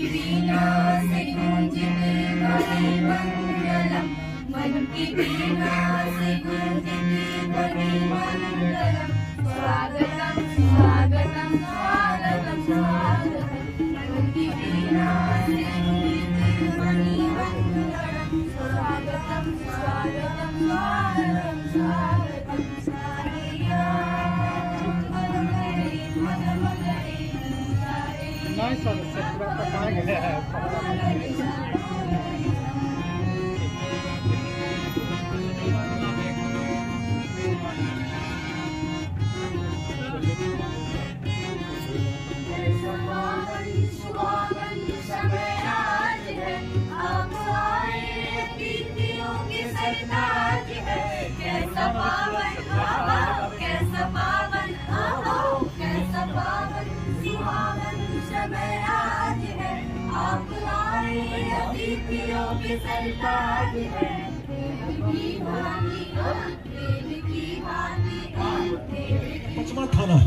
वीणा से गूंजती बड़ी मंगलम, मन की वीणा से गूंजती बड़ी मंगलम। स्वागतम स्वागतम स्वागतम स्वागतम, मन की वीणा से गूंजती बड़ी मंगलम। स्वागतम स्वागतम स्वागतम स्वागतम। सारिया Nice on the set, but the bag is there. थाना,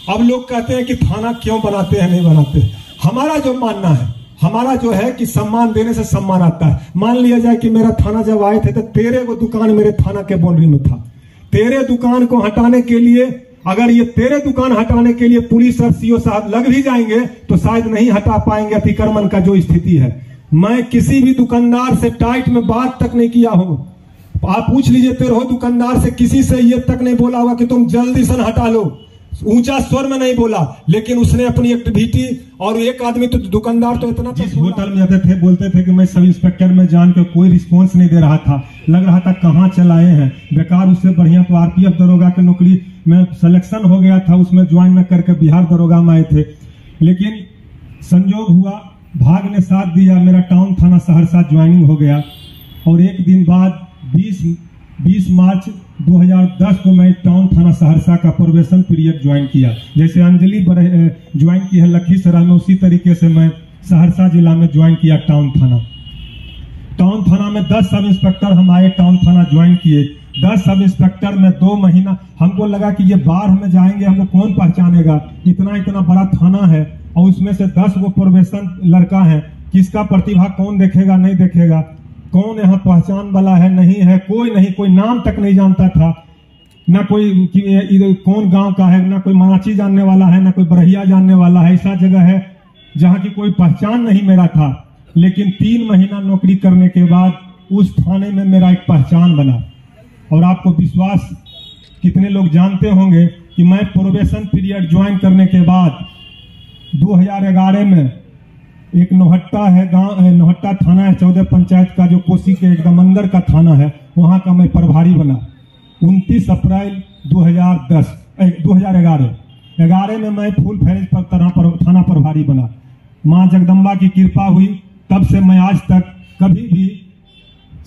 अब लोग कहते हैं कि थाना क्यों बनाते हैं, नहीं बनाते। हमारा जो मानना है, हमारा जो है कि सम्मान देने से सम्मान आता है। मान लिया जाए कि मेरा थाना जब आए थे तो 13 को दुकान मेरे थाना के बाउंड्री में था। 13 दुकान को हटाने के लिए, अगर ये 13 दुकान हटाने के लिए पुलिस और सीओ साहब लग भी जाएंगे तो शायद नहीं हटा पाएंगे अतिक्रमण का जो स्थिति है। मैं किसी भी दुकानदार से टाइट में बात तक नहीं किया हूं। आप पूछ लीजिए 13 दुकानदार से, किसी से ये तक नहीं बोला होगा कि तुम जल्दी से हटा लो। ऊंचा स्वर में नहीं बोला, लेकिन उसने अपनी एक्टिविटी, और एक आदमी तो दुकानदार तो इतना, जिस होटल में जाते थे बोलते थे कि मैं सब इंस्पेक्टर में जान के कोई रिस्पॉन्स नहीं दे रहा था। लग रहा था कहाँ चलाए हैं बेकार। उससे बढ़िया तो आरपीएफ दरोगा की नौकरी में सिलेक्शन हो गया था, उसमें ज्वाइन न करके बिहार दरोगा में आए थे। लेकिन संयोग हुआ, भाग ने साथ दिया, मेरा टाउन थाना सहरसा ज्वाइनिंग हो गया। और एक दिन बाद 20 मार्च 2010 को मैं टाउन थाना सहरसा का प्रोबेशन पीरियड ज्वाइन किया। जैसे अंजलि ज्वाइन की है लखीसराय में, उसी तरीके से मैं सहरसा जिला में ज्वाइन किया टाउन थाना। टाउन थाना में 10 सब इंस्पेक्टर हम आए, टाउन थाना ज्वाइन किए। 10 सब इंस्पेक्टर में 2 महीना हमको लगा कि ये बाहर में जाएंगे, हमको कौन पहचानेगा, इतना बड़ा थाना है और उसमें से 10 वो प्रोबेशन लड़का है, किसका प्रतिभा कौन देखेगा नहीं देखेगा, कौन यहाँ पहचान वाला है नहीं है, कोई नहीं, कोई नाम तक नहीं जानता था, ना कोई कौन गांव का है, ना कोई मराठी जानने वाला है, ना कोई बरहिया जानने वाला है। ऐसा जगह है जहाँ की कोई पहचान नहीं मेरा था। लेकिन 3 महीना नौकरी करने के बाद उस थाने में मेरा एक पहचान बना। और आपको विश्वास, कितने लोग जानते होंगे कि मैं प्रोबेशन पीरियड ज्वाइन करने के बाद 2011 में एक नौहट्टा है गांव, नौहट्टा थाना है 14 पंचायत का, जो कोसी के एकदम अंदर का थाना है, वहां का मैं प्रभारी बना। 29 अप्रैल 2011 में मैं फुल फैज पर थाना प्रभारी बना। मां जगदम्बा की कृपा हुई, तब से मैं आज तक कभी भी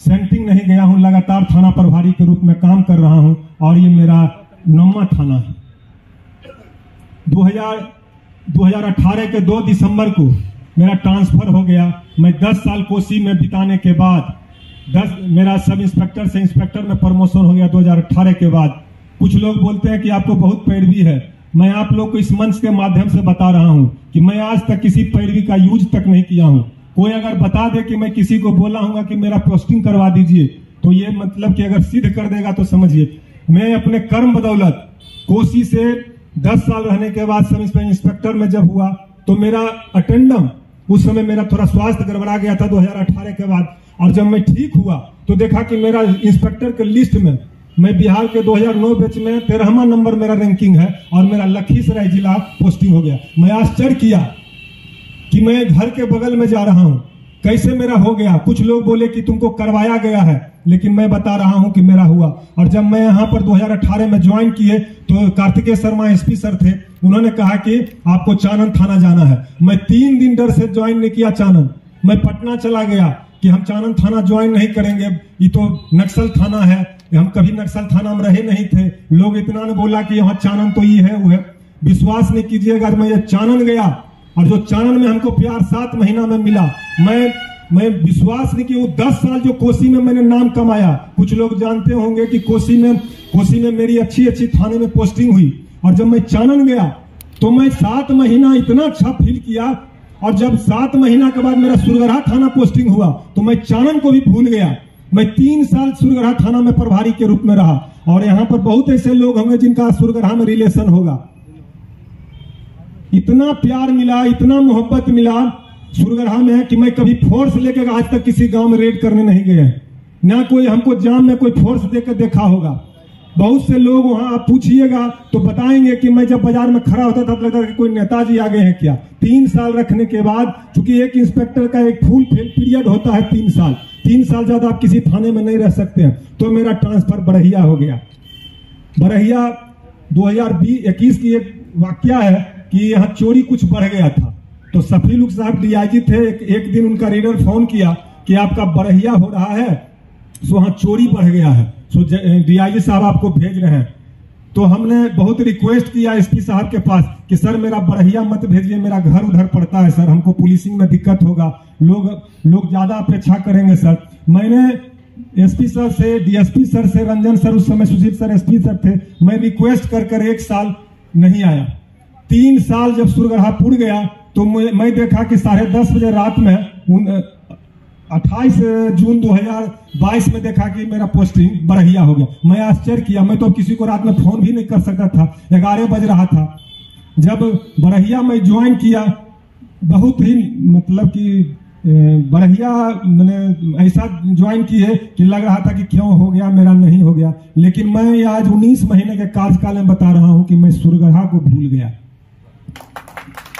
सेंटिंग नहीं गया हूं। लगातार थाना प्रभारी के रूप में काम कर रहा हूं और ये मेरा 9वां थाना है। 2018 के 2 दिसंबर को मेरा ट्रांसफर हो गया। मैं 10 साल कोसी में बिताने के बाद मेरा सब इंस्पेक्टर से इंस्पेक्टर में प्रमोशन हो गया 2018 के बाद। कुछ लोग बोलते हैं कि आपको बहुत पैरवी है। मैं आप लोग को इस मंच के माध्यम से बता रहा हूं कि मैं आज तक किसी पैरवी का यूज तक नहीं किया हूं। कोई अगर बता दे कि मैं किसी को बोला हूं कि मेरा पोस्टिंग करवा दीजिए, तो ये मतलब कि अगर सिद्ध कर देगा तो समझिए मैं अपने कर्म बदौलत कोसी से 10 साल रहने के बाद सब इंस्पेक्टर में जब हुआ तो मेरा अटेंडम, उस समय मेरा थोड़ा स्वास्थ्य गड़बड़ा गया था 2018 के बाद, और जब मैं ठीक हुआ तो देखा कि मेरा इंस्पेक्टर के लिस्ट में मैं बिहार के 2009 बैच में 13वां नंबर मेरा रैंकिंग है और मेरा लखीसराय जिला पोस्टिंग हो गया। मैं आश्चर्य किया कि मैं घर के बगल में जा रहा हूं, कैसे मेरा हो गया। कुछ लोग बोले कि तुमको करवाया गया है, लेकिन मैं बता रहा हूं कि मेरा हुआ। और जब मैं यहाँ पर 2018 में ज्वाइन किए तो कार्तिकेय शर्मा एसपी सर थे, उन्होंने कहा कि आपको चानन थाना जाना है। मैं 3 दिन डर से ज्वाइन नहीं किया चानन। मैं पटना चला गया कि हम चानन थाना ज्वाइन नहीं करेंगे, ये तो नक्सल थाना है, हम कभी नक्सल थाना में रहे नहीं थे। लोग इतना ने बोला कि यहाँ चानन तो ये है वो है। विश्वास नहीं कीजिएगा, मैं ये चानन गया और जो चानन में हमको प्यार 7 महीना में मिला, मैं विश्वास नहीं कि वो 10 साल जो कोसी में मैंने नाम कमाया। कुछ लोग जानते होंगे कि कोसी में मेरी अच्छी थाने में पोस्टिंग हुई, और जब मैं चानन गया तो मैं 7 महीना इतना अच्छा फील किया, और जब 7 महीना के बाद मेरा सुरगढ़ा थाना पोस्टिंग हुआ तो मैं चानन को भी भूल गया। मैं 3 साल सुरगढ़ा थाना में प्रभारी के रूप में रहा, और यहाँ पर बहुत ऐसे लोग होंगे जिनका सुरगढ़ा में रिलेशन होगा। इतना प्यार मिला, इतना मोहब्बत मिला सुरगढ़ा में कि मैं कभी फोर्स लेकर आज तक किसी गांव में रेड करने नहीं गया, ना कोई हमको जाम में कोई फोर्स देकर देखा होगा। बहुत से लोग वहां आप पूछिएगा तो बताएंगे कि मैं जब बाजार में खड़ा होता था तो लगता था कि कोई नेताजी आ गए हैं क्या। 3 साल रखने के बाद, चूंकि एक इंस्पेक्टर का एक फुल पीरियड होता है 3 साल, 3 साल ज्यादा आप किसी थाने में नहीं रह सकते हैं, तो मेरा ट्रांसफर बरहिया हो गया। बरहिया 2021 की एक वाकया है कि यहाँ चोरी कुछ बढ़ गया था, तो सफीलुक साहब डीआईजी थे। एक दिन उनका रीडर फोन किया कि आपका बरहिया हो रहा है, सो वहां चोरी बढ़ गया है, सो डीआईजी साहब आपको भेज रहे हैं। तो हमने बहुत रिक्वेस्ट किया एसपी साहब के पास कि सर मेरा बरहिया मत भेजिए, मेरा घर उधर पड़ता है सर, हमको पुलिसिंग में दिक्कत होगा, लोग ज्यादा अपेक्षा करेंगे सर। मैंने एसपी सर से, डीएसपी सर से, रंजन सर उस समय सुजीत सर एसपी सर थे, मैं रिक्वेस्ट कर 1 साल नहीं आया। 3 साल जब सुरगढ़ा पुर गया तो मैं देखा कि 10:30 बजे रात में 28 जून 2022 में देखा कि मेरा पोस्टिंग बरहिया हो गया। मैं आश्चर्य किया, मैं तो किसी को रात में फोन भी नहीं कर सकता था, 11 बज रहा था। जब बरहिया में ज्वाइन किया, बहुत ही मतलब कि बरहिया मैंने ऐसा ज्वाइन किए कि लग रहा था कि क्यों हो गया मेरा, नहीं हो गया। लेकिन मैं आज 19 महीने के कार्यकाल में बता रहा हूं कि मैं सुरगढ़ा को भूल गया।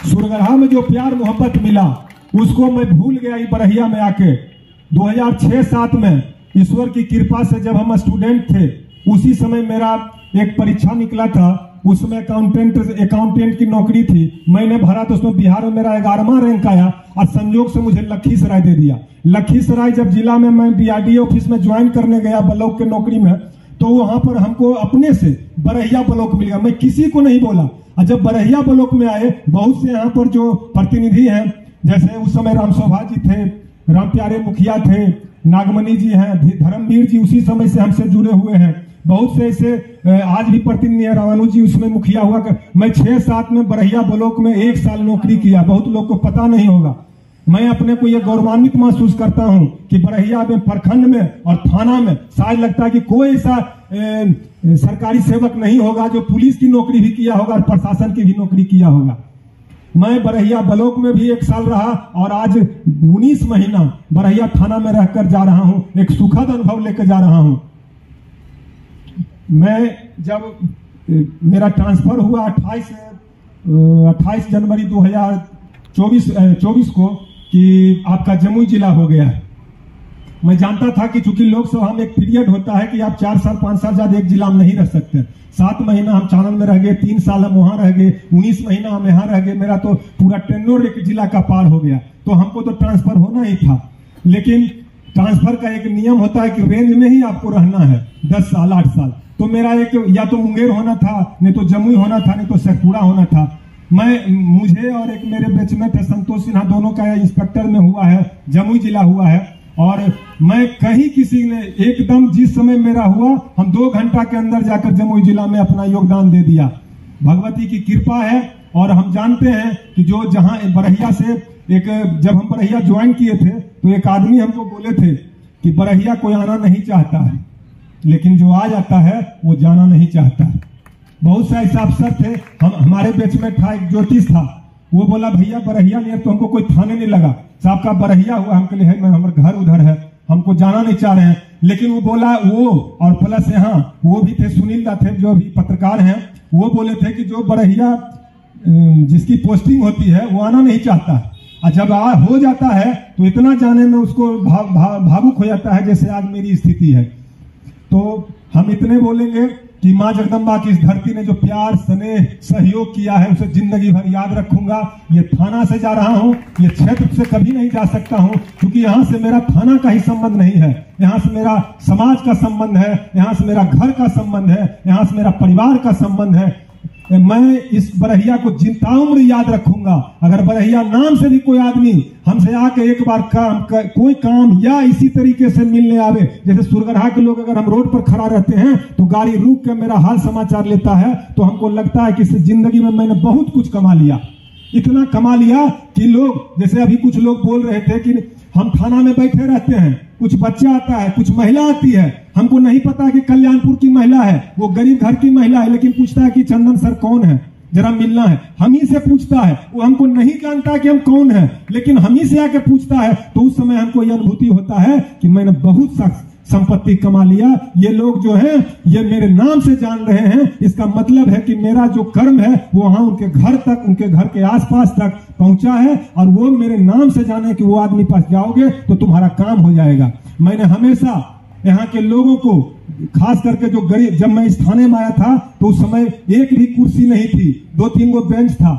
सुरगढ़ा में जो प्यार मोहब्बत मिला उसको मैं भूल गया ही बरहिया में आके। 2006-7 में ईश्वर की कृपा से जब हम स्टूडेंट थे, उसी समय मेरा एक परीक्षा निकला था, उसमें अकाउंटेंट की नौकरी थी। मैंने भरा तो उसमें बिहार में मेरा 11वां रैंक आया, और संयोग से मुझे लखीसराय दे दिया। लखीसराय जब जिला में मैं डीआरडीओ ऑफिस में ज्वाइन करने गया ब्लॉक के नौकरी में, तो वहां पर हमको अपने से बरहिया ब्लॉक मिल गया, मैं किसी को नहीं बोला। और जब बरहिया ब्लॉक में आए, बहुत से यहाँ पर जो प्रतिनिधि हैं, जैसे उस समय राम शोभा जी थे, राम प्यारे मुखिया थे, नागमणि जी हैं, धर्मवीर जी उसी समय से हमसे जुड़े हुए हैं, बहुत से ऐसे आज भी प्रतिनिधि है, रामानु जी उसमें मुखिया हुआ। मैं 6-7 में बरहिया ब्लॉक में 1 साल नौकरी किया, बहुत लोग को पता नहीं होगा। मैं अपने को ये गौरवान्वित महसूस करता हूं कि बरहिया में, प्रखंड में और थाना में शायद लगता है कि कोई ऐसा सरकारी सेवक नहीं होगा जो पुलिस की नौकरी भी किया होगा और प्रशासन की भी नौकरी किया होगा। मैं बरहिया ब्लॉक में भी 1 साल रहा, और आज 19 महीना बरहिया थाना में रहकर जा रहा हूं, एक सुखद अनुभव लेकर जा रहा हूं। मैं जब मेरा ट्रांसफर हुआ 28 जनवरी 2024 को कि आपका जमुई जिला हो गया है, मैं जानता था कि चूंकि लोकसभा में एक पीरियड होता है कि आप 4 साल 5 साल ज्यादा एक जिला में नहीं रह सकते। 7 महीना हम चानन में रह गए, 3 साल हम वहां रह गए, 19 महीना हम यहाँ रह गए, मेरा तो पूरा टेन्योर एक जिला का पार हो गया। तो हमको तो ट्रांसफर होना ही था, लेकिन ट्रांसफर का एक नियम होता है कि रेंज में ही आपको रहना है 10 साल 8 साल। तो मेरा एक या तो मुंगेर होना था, नहीं तो जमुई होना था, नहीं तो शेखपुरा होना था। मुझे और एक मेरे बैचमेट है संतोष सिन्हा, दोनों का इंस्पेक्टर में हुआ है, जमुई जिला हुआ है। और मैं कहीं किसी ने एकदम जिस समय मेरा हुआ, हम 2 घंटा के अंदर जाकर जमुई जिला में अपना योगदान दे दिया। भगवती की कृपा है। और हम जानते हैं कि जो जहां बरहिया से जब हम बरहिया ज्वाइन किए थे तो एक आदमी हमको बोले थे कि बरहिया कोई आना नहीं चाहता है, लेकिन जो आ जाता है वो जाना नहीं चाहता है। बहुत से ऐसे अफसर थे, हमारे बैचमेट था एक ज्योतिष था, वो बोला भैया बरहिया नहीं है, तो हमको कोई थाने नहीं लगा, साहब का बरहिया हुआ, हमके लिए है, हमारा घर उधर है, हमको जाना नहीं चाह रहे हैं। लेकिन वो बोला, वो और प्लस यहाँ वो भी थे, सुनील दा थे जो भी पत्रकार हैं, वो बोले थे कि जो बरहिया जिसकी पोस्टिंग होती है वो आना नहीं चाहता है, और जब हो जाता है तो इतना जाने में उसको भावुक हो जाता है जैसे आज मेरी स्थिति है। तो हम इतने बोलेंगे कि माँ जगदम्बा की इस धरती ने जो प्यार स्नेह सहयोग किया है उसे जिंदगी भर याद रखूंगा। ये थाना से जा रहा हूँ, ये क्षेत्र से कभी नहीं जा सकता हूँ, क्योंकि यहाँ से मेरा थाना का ही संबंध नहीं है, यहाँ से मेरा समाज का संबंध है, यहाँ से मेरा घर का संबंध है, यहाँ से मेरा परिवार का संबंध है। मैं इस बरहिया को जिंदा उम्र याद रखूंगा। अगर बरहिया नाम से भी कोई आदमी हमसे आके एक बार कोई काम या इसी तरीके से मिलने आवे, जैसे सुरगढ़ा के लोग अगर हम रोड पर खड़ा रहते हैं तो गाड़ी रुक के मेरा हाल समाचार लेता है, तो हमको लगता है कि इस जिंदगी में मैंने बहुत कुछ कमा लिया। इतना कमा लिया कि लोग, जैसे अभी कुछ लोग बोल रहे थे कि हम थाना में बैठे रहते हैं, कुछ बच्चा आता है, कुछ महिला आती है, हमको नहीं पता कि कल्याणपुर की महिला है, वो गरीब घर की महिला है, लेकिन पूछता है कि चंदन सर कौन है, जरा मिलना है। हम ही से पूछता है, वो हमको नहीं जानता कि हम कौन है, लेकिन हम ही से आके पूछता है। तो उस समय हमको यह अनुभूति होता है कि मैंने बहुत संपत्ति कमा लिया। ये लोग जो हैं ये मेरे नाम से जान रहे हैं, इसका मतलब है कि मेरा जो कर्म है वो वहां उनके घर तक, उनके घर के आसपास तक पहुंचा है, और वो मेरे नाम से जाने कि वो आदमी पास जाओगे तो तुम्हारा काम हो जाएगा। मैंने हमेशा यहाँ के लोगों को, खास करके जो गरीब, जब मैं इस थाने में आया था तो उस समय एक भी कुर्सी नहीं थी, 2-3 गो बेंच था,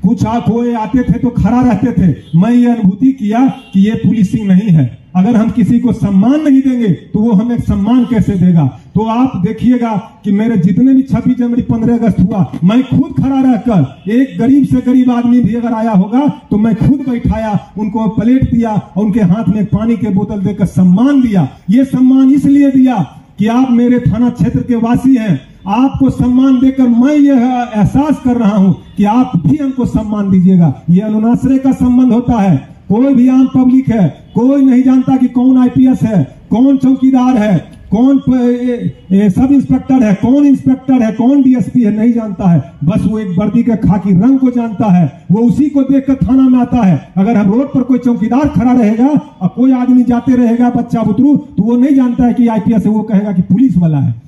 कुछ खोए आते थे तो खड़ा रहते थे। मैं ये अनुभूति किया कि ये पुलिसिंग नहीं है। अगर हम किसी को सम्मान नहीं देंगे तो वो हमें सम्मान कैसे देगा। तो आप देखिएगा कि मेरे जितने भी 26 जनवरी 15 अगस्त हुआ, मैं खुद खड़ा रहकर, एक गरीब से गरीब आदमी भी अगर आया होगा तो मैं खुद बैठाया, उनको प्लेट दिया और उनके हाथ में पानी की बोतल देकर सम्मान दिया। ये सम्मान इसलिए दिया कि आप मेरे थाना क्षेत्र के वासी हैं, आपको सम्मान देकर मैं यह एहसास कर रहा हूं कि आप भी हमको सम्मान दीजिएगा। ये अनुनाश्रय का संबंध होता है। कोई भी आम पब्लिक है, कोई नहीं जानता कि कौन आईपीएस है, कौन चौकीदार है, कौन सब इंस्पेक्टर है, कौन इंस्पेक्टर है, कौन डीएसपी है, नहीं जानता है। बस वो एक वर्दी के खाकी रंग को जानता है, वो उसी को देखकर थाना में आता है। अगर हम रोड पर कोई चौकीदार खड़ा रहेगा और कोई आदमी जाते रहेगा बच्चा बुतरू, तो वो नहीं जानता है कि आईपीएस है, वो कहेगा कि पुलिस वाला है।